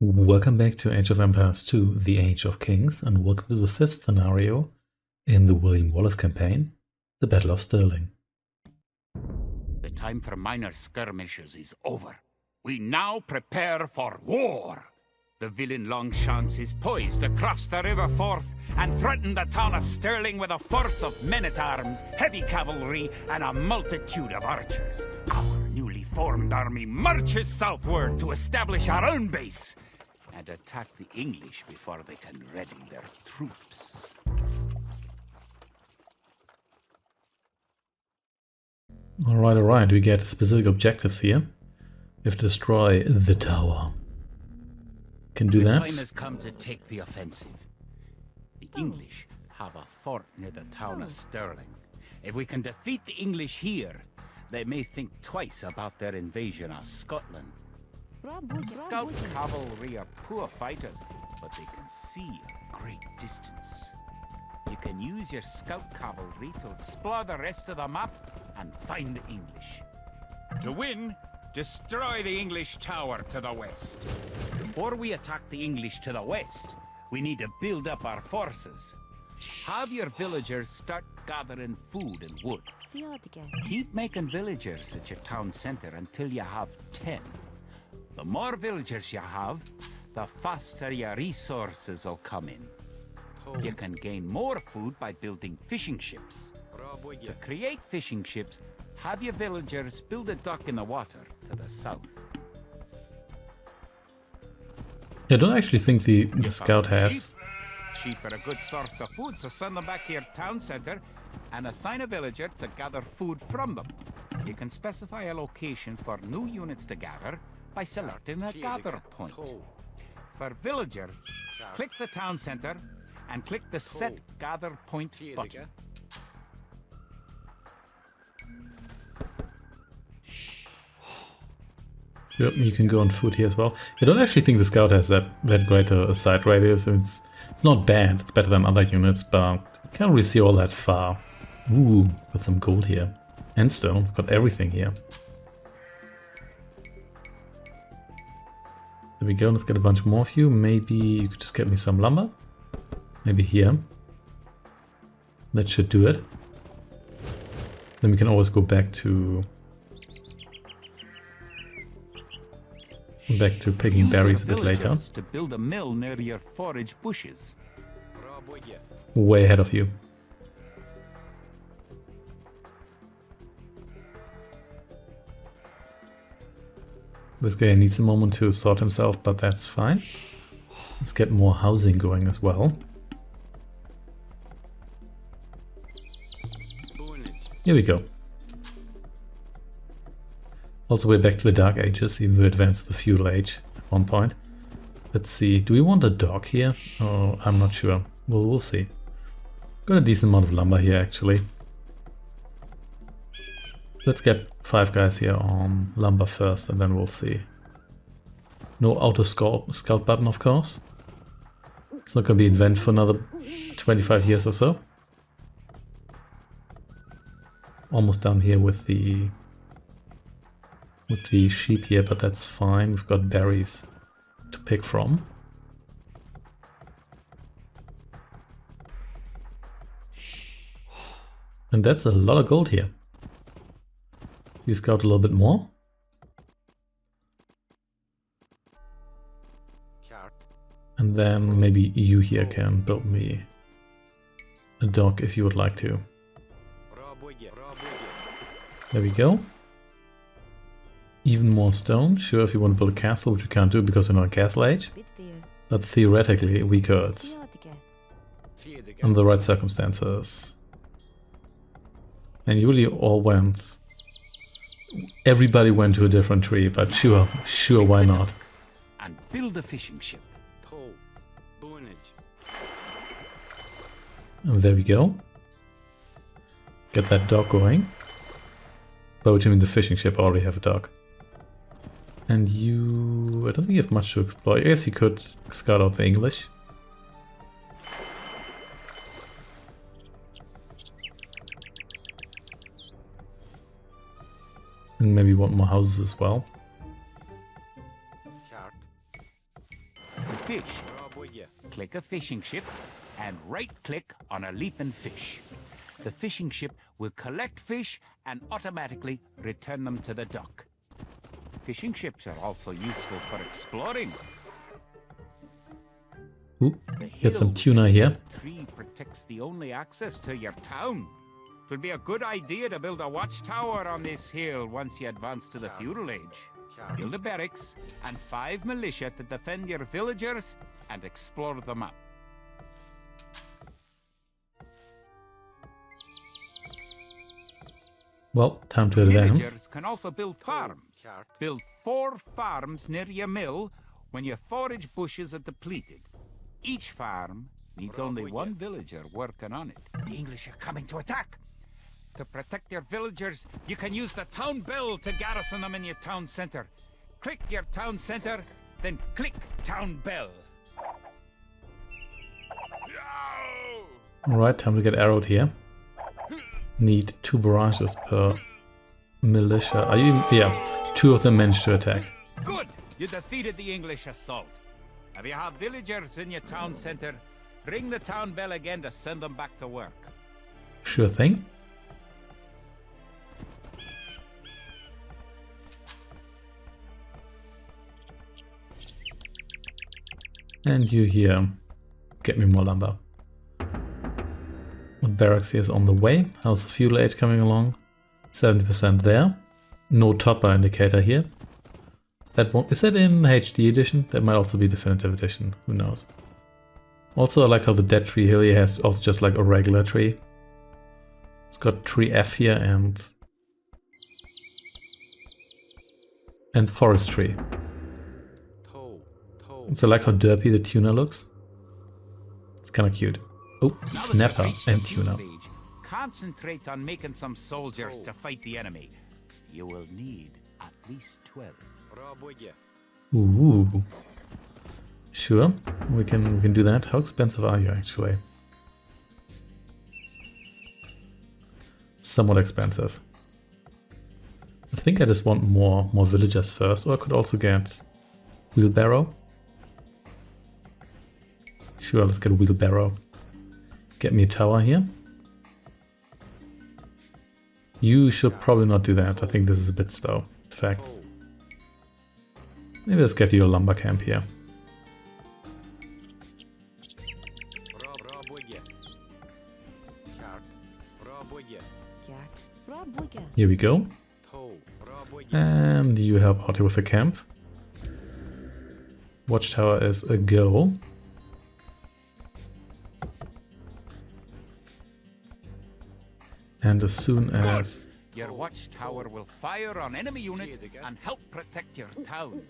Welcome back to Age of Empires 2, The Age of Kings, and welcome to the fifth scenario in the William Wallace campaign, the Battle of Stirling. The time for minor skirmishes is over. We now prepare for war. The villain Longchamps is poised to cross the River Forth and threaten the town of Stirling with a force of men-at-arms, heavy cavalry, and a multitude of archers. Our newly formed army marches southward to establish our own base and attack the English before they can ready their troops. Alright, we get specific objectives here. We have to destroy the tower. Can do that. The time has come to take the offensive. The English have a fort near the town of Stirling. If we can defeat the English here, they may think twice about their invasion of Scotland. Scout cavalry are poor fighters, but they can see a great distance. You can use your scout cavalry to explore the rest of the map and find the English. To win, destroy the English tower to the west. Before we attack the English to the west, we need to build up our forces. Have your villagers start gathering food and wood. Keep making villagers at your town center until you have 10. The more villagers you have, the faster your resources will come in. You can gain more food by building fishing ships. To create fishing ships, have your villagers build a dock in the water to the south. I don't actually think the scout has... Sheep are a good source of food, so send them back to your town center and assign a villager to gather food from them. You can specify a location for new units to gather by selecting a gather point. For villagers, click the town center and click the Set Gather Point button. Yep, you can go on foot here as well. I don't actually think the scout has that great a sight radius. It's not bad, it's better than other units, but you can't really see all that far. Ooh, got some gold here. And stone, got everything here. There we go, let's get a bunch more of you. Maybe you could just get me some lumber. Maybe here. That should do it. Then we can always go back to picking berries a bit later. To build a mill near your forage bushes. Way ahead of you. This guy needs a moment to sort himself, but that's fine. Let's get more housing going as well. Here we go. Also, we're back to the Dark Ages, even though we advanced the Feudal Age at one point. Let's see, do we want a dock here? Oh, I'm not sure. Well, we'll see. Got a decent amount of lumber here, actually. Let's get 5 guys here on lumber first, and then we'll see. No auto scout button, of course. It's not going to be invented for another 25 years or so. Almost down here with the sheep here, but that's fine. We've got berries to pick from. And that's a lot of gold here. You scout a little bit more. And then maybe you here can build me a dock if you would like to. There we go. Even more stone. Sure, if you want to build a castle, which we can't do because we're not a castle age. But theoretically, we could. Under the right circumstances. And you really all went... Everybody went to a different tree, but sure, why not? And build a fishing ship. And there we go. Get that dock going. By which I mean the fishing ship already have a dock. And you... I don't think you have much to explore. I guess you could scout out the English. And maybe want more houses as well. fish. Click a fishing ship and right-click on a leaping fish. The fishing ship will collect fish and automatically return them to the dock. Fishing ships are also useful for exploring. Ooh, get some tuna here. The tree protects the only access to your town. It would be a good idea to build a watchtower on this hill once you advance to the feudal age. Build a barracks and 5 militia to defend your villagers and explore the map. Well, time to advance. Villagers can also build farms. Build 4 farms near your mill when your forage bushes are depleted. Each farm needs only 1 villager working on it. The English are coming to attack. To protect your villagers, you can use the town bell to garrison them in your town center. Click your town center, then click town bell. Alright, time to get arrowed here. Need 2 barrages per militia. Are you? Yeah, 2 of them managed to attack. Good! You defeated the English assault. If you have villagers in your town center, ring the town bell again to send them back to work. Sure thing. And you here, get me more lumber. The barracks here is on the way. How's the feudal age coming along? 70% there. No topper indicator here. That won't, is that in HD edition? That might also be definitive edition, who knows. Also, I like how the dead tree here has also just like a regular tree. It's got tree F here and forestry. So I like how derpy the tuna looks. It's kind of cute. Oh, snapper and tuna. Concentrate on making some soldiers to fight the enemy. You will need at least 12. Ooh. Sure, we can do that. How expensive are you actually? Somewhat expensive. I think I just want more villagers first, or I could also get wheelbarrow. Sure, let's get a wheelbarrow. Get me a tower here. You should probably not do that. I think this is a bit slow. In fact, maybe let's get you a lumber camp here. Here we go. And you help out here with the camp. Watchtower is a go. And as soon as... Your watchtower will fire on enemy units and help protect your town.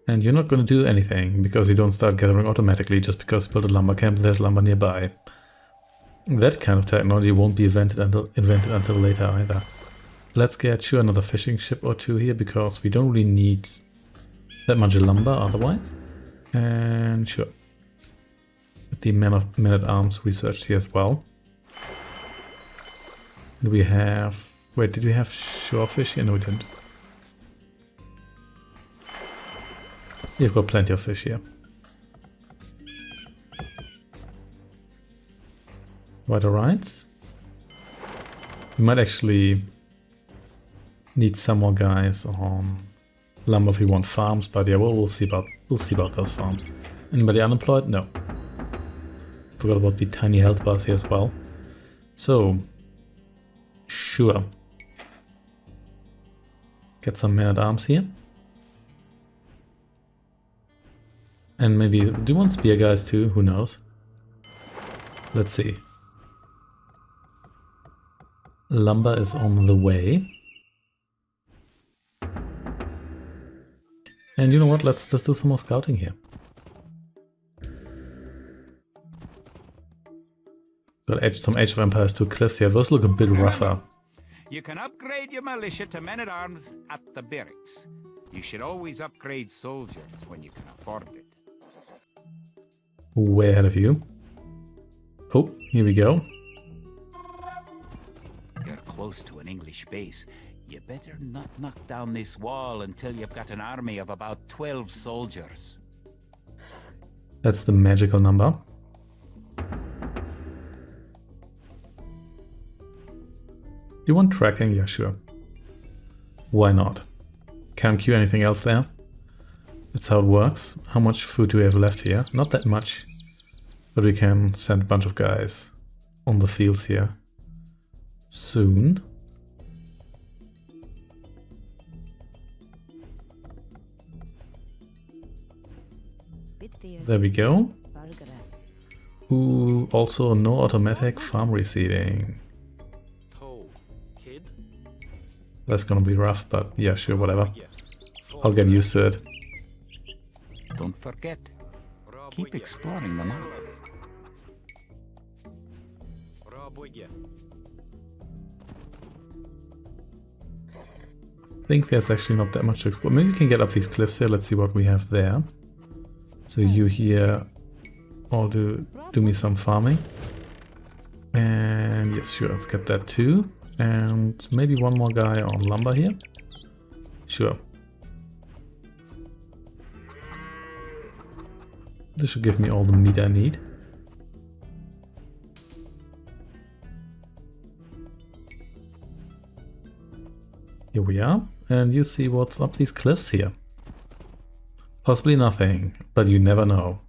And you're not going to do anything, because you don't start gathering automatically just because you build a lumber camp and there's lumber nearby. That kind of technology won't be invented until later either. Let's get sure another fishing ship or 2 here, because we don't really need that much lumber otherwise. And sure. Get the men-at-arms researched here as well. Do we have... Wait, did we have shorefish here? No, we didn't. You've got plenty of fish here. Right, alright. We might actually need some more guys on lumber if we want farms, but yeah, we'll see about those farms. Anybody unemployed? No. Forgot about the tiny health bars here as well. So, sure. Get some men-at-arms here. And maybe, do you want spear guys too? Who knows? Let's see. Lumber is on the way. And you know what? Let's do some more scouting here. Got some Age of Empires 2 cliffs here. Those look a bit rougher. You can upgrade your militia to men-at-arms at the barracks. You should always upgrade soldiers when you can afford it. Way ahead of you. Oh, here we go. You're close to an English base. You better not knock down this wall until you've got an army of about 12 soldiers. That's the magical number. You want tracking? Yeah, sure. Why not? Can't queue anything else there. That's how it works. How much food do we have left here? Not that much. But we can send a bunch of guys on the fields here soon. There we go. Ooh, also no automatic farm reseeding. That's gonna be rough, but yeah, sure, whatever. I'll get used to it. Don't forget, keep exploring the map. I think there's actually not that much to explore. Maybe we can get up these cliffs here. Let's see what we have there. So you here all do me some farming. And yes, sure, let's get that too. And maybe one more guy on lumber here. Sure. This should give me all the meat I need. Here we are. And you see what's up these cliffs here. Possibly nothing, but you never know.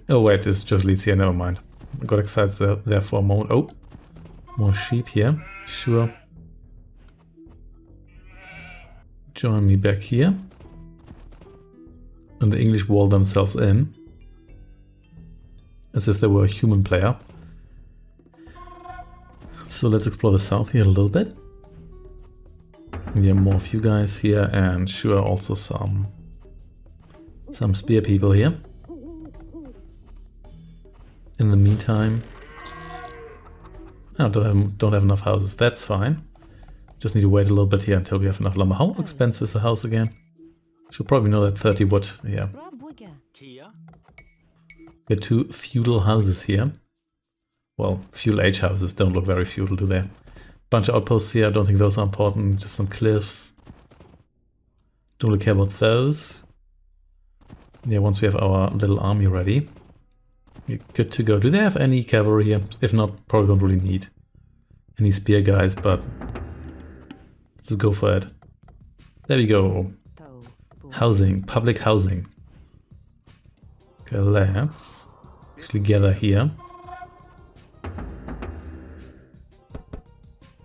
Oh wait, this just leads here, never mind. I got excited there for a moment. Oh, more sheep here. Sure. Join me back here. And the English wall themselves in. As if they were a human player. So let's explore the south here a little bit. Yeah, more of you guys here, and sure, also some spear people here. In the meantime, I don't have enough houses. That's fine. Just need to wait a little bit here until we have enough lumber. How expensive is the house again? Should probably know that 30 wood. Yeah. We have two feudal houses here. Well, feudal age houses don't look very feudal, do they? Bunch of outposts here. I don't think those are important. Just some cliffs. Don't really care about those. Yeah, once we have our little army ready, we're good to go. Do they have any cavalry here? If not, probably don't really need any spear guys, but let's just go for it. There we go. Housing, public housing. Okay, let's actually gather here.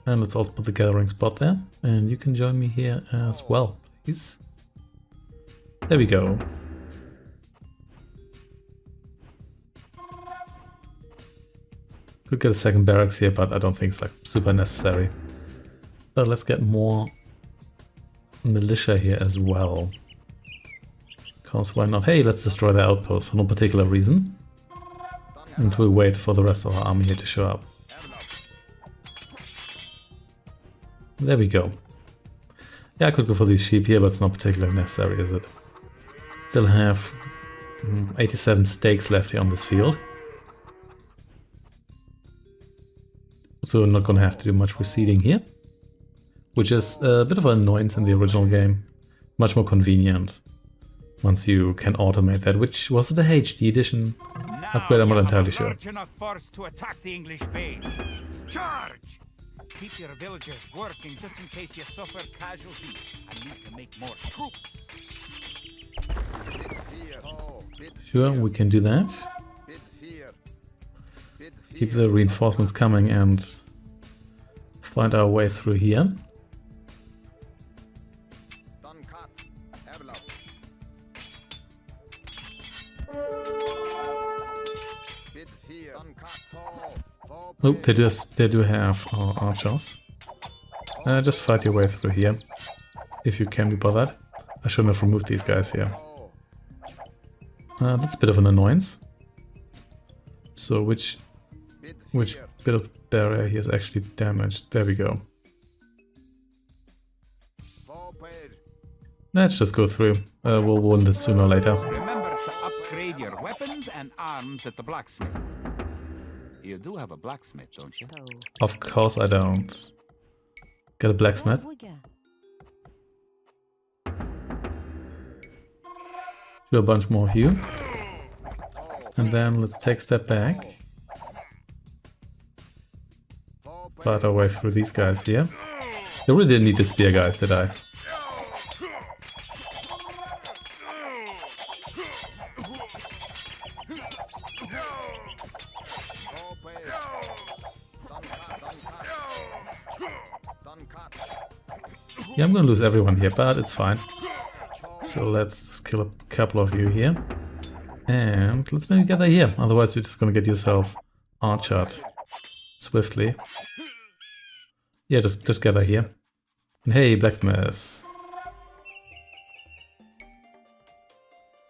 And let's also put the gathering spot there. And you can join me here as well, please. There we go. Could get a second barracks here, but I don't think it's like super necessary. But let's get more militia here as well. Because why not? Hey, let's destroy their outpost for no particular reason. And we'll wait for the rest of our army here to show up. There we go. Yeah, I could go for these sheep here, but it's not particularly necessary, is it? Still have 87 stakes left here on this field. So we're not going to have to do much reseeding here. Which is a bit of an annoyance in the original game. Much more convenient once you can automate that, which was the HD edition upgrade, I'm not entirely sure. To attack the English base. Charge! Keep your villagers working just in case you suffer casualties and need to make more troops. Sure, we can do that. Keep the reinforcements coming and find our way through here. Oh, they do have archers. Just fight your way through here, if you can be bothered. I shouldn't have removed these guys here. That's a bit of an annoyance. So which bit of the barrier here is actually damaged? There we go. Let's just go through. We'll win this sooner or later. Remember to upgrade your weapons and arms at the blacksmith. You do have a blacksmith, don't you? Of course I don't. Get a blacksmith. Do a bunch more of you. And then let's take a step back. Fight our way through these guys here. I really didn't need the spear guys, did I? Yeah, I'm gonna lose everyone here, but it's fine. So let's just kill a couple of you here. And let's maybe gather here, otherwise you're just gonna get yourself archered swiftly. Yeah, just gather here. And hey, blacksmiths.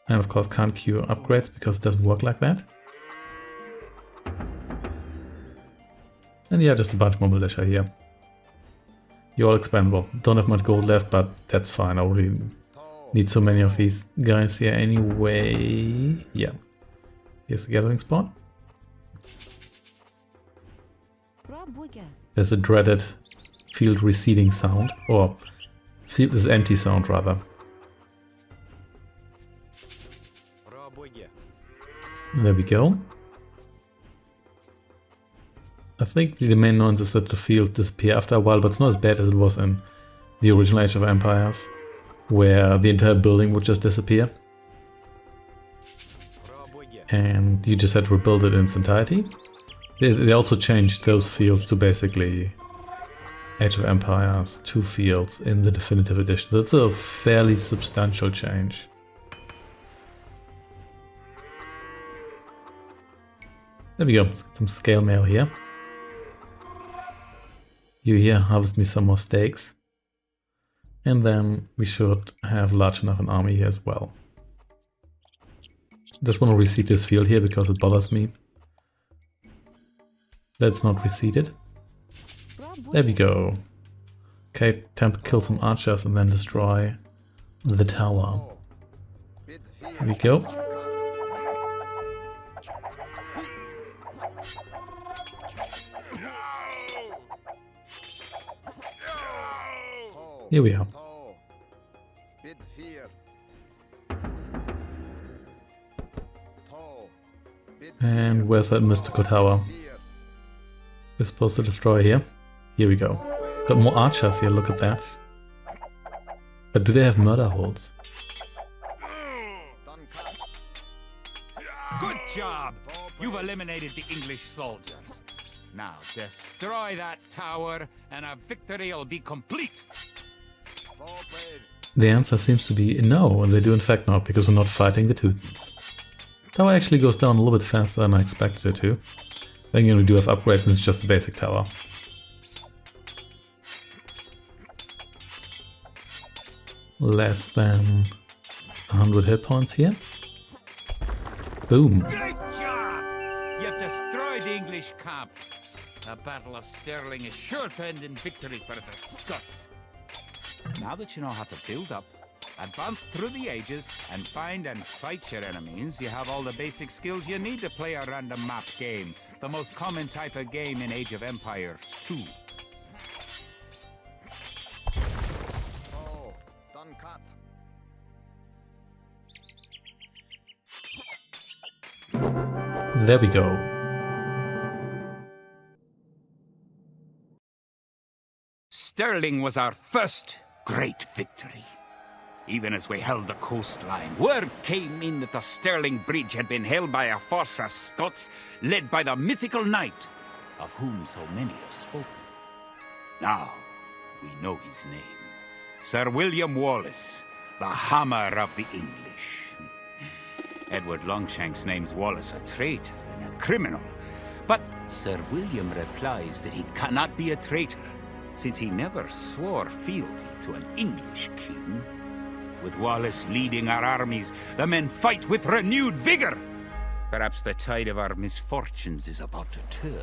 And of course can't queue upgrades because it doesn't work like that. And yeah, just a bunch more militia here. You're all expendable. Don't have much gold left, but that's fine. I already need so many of these guys here anyway. Yeah. Here's the gathering spot. There's a dreaded field receding sound. Or field is empty sound, rather. There we go. I think the main annoyance is that the field disappears after a while, but it's not as bad as it was in the original Age of Empires, where the entire building would just disappear. And you just had to rebuild it in its entirety. They also changed those fields to basically Age of Empires 2 fields in the definitive edition. So it's a fairly substantial change. There we go, let's get some scale mail here. You here harvest me some more steaks. And then we should have large enough an army here as well. Just want to reseed this field here because it bothers me. That's not reseeded. There we go. Okay, time to kill some archers and then destroy the tower. Here we go. Here we are. And where's that mystical tower? We're supposed to destroy here. Here we go. Got more archers here, look at that. But do they have murder holes? Good job! You've eliminated the English soldiers. Now destroy that tower and a victory will be complete. The answer seems to be no, and they do in fact not, because we're not fighting the Teutons. Tower actually goes down a little bit faster than I expected it to. Then you do have upgrades and it's just a basic tower. Less than 100 hit points here. Boom. Great job! You have destroyed the English camp. The Battle of Stirling is sure to end in victory for the Scots. Now that you know how to build up, advance through the ages, and find and fight your enemies, you have all the basic skills you need to play a random map game. The most common type of game in Age of Empires 2. Oh, done cut. There we go. Stirling was our first great victory. Even as we held the coastline, word came in that the Stirling Bridge had been held by a force of Scots led by the mythical knight, of whom so many have spoken. Now, we know his name. Sir William Wallace, the Hammer of the English. Edward Longshanks names Wallace a traitor and a criminal, but Sir William replies that he cannot be a traitor, since he never swore fealty to an English king. With Wallace leading our armies, the men fight with renewed vigor. Perhaps the tide of our misfortunes is about to turn.